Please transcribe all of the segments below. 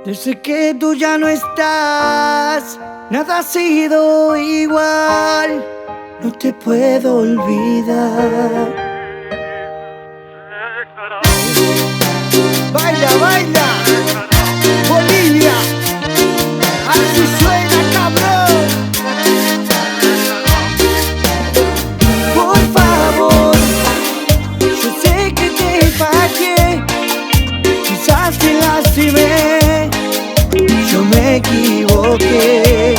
Desde que tú ya no estás, nada ha sido igual. No te puedo olvidar. Baila, baila, Bolivia, así suena, cabrón. Por favor, yo sé que te fallé, quizás te lastimé, yo me equivoqué.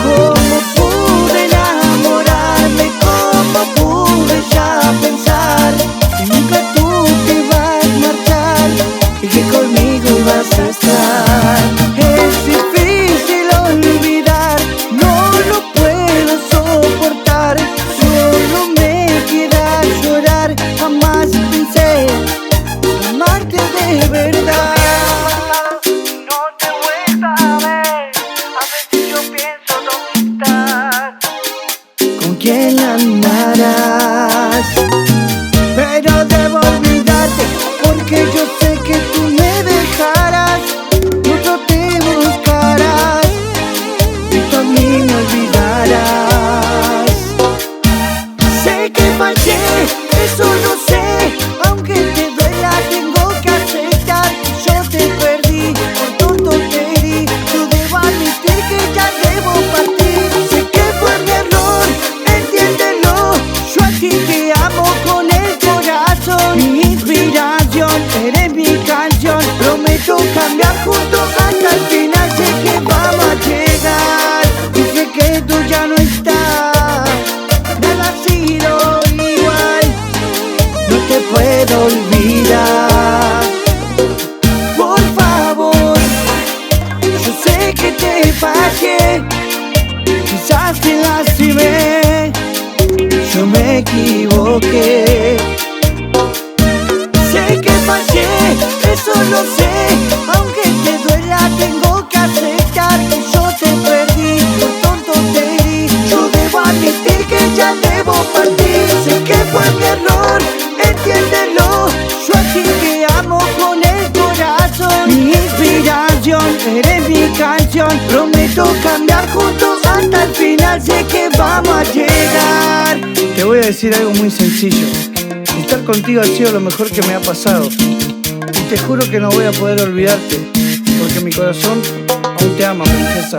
¿Cómo pude enamorarme? ¿Cómo pude ya pensar que nunca tú te vas a marchar y que conmigo ibas a estar? Es difícil olvidar, no lo puedo soportar, solo me queda llorar. Jamás pensé amarte de verdad. ¿Con quién andarás? Pero debo olvidarte, porque yo sé que tú me dejarás, otro te buscarás y tú a mí me olvidarás. Sé que fallé, eso lo sé, aunque te duela tengo que aceptar que yo te perdí, por tonto te herí, yo debo admitir que ya debo partir. Sé que fue mi error, entiéndelo, yo a ti te amo con el corazón. Mi inspiración, eres mi canción, prometo cambiar juntos hasta el final. Sé que vamos a llegar, y sé que tú ya no estás, nada ha sido igual, no te puedo olvidar. Por favor, yo sé que te fallé, quizás te lastimé, yo me equivoqué. Sé que fallé, eso lo sé, aunque te duela tengo que aceptar que yo te perdí, por tonto te herí, yo debo admitir que ya debo partir. Sé que fue mi error, entiéndelo, yo a ti te amo con el corazón. Mi inspiración, eres mi canción, prometo cambiar juntos hasta el final. Sé que vamos a llegar. Te voy a decir algo muy sencillo. Estar contigo ha sido lo mejor que me ha pasado, y te juro que no voy a poder olvidarte, porque mi corazón aún te ama, princesa.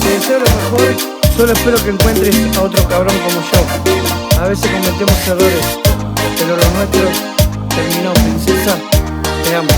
Te deseo lo mejor, solo espero que encuentres a otro cabrón como yo. A veces cometemos errores, pero lo nuestro terminó, princesa. Te amo.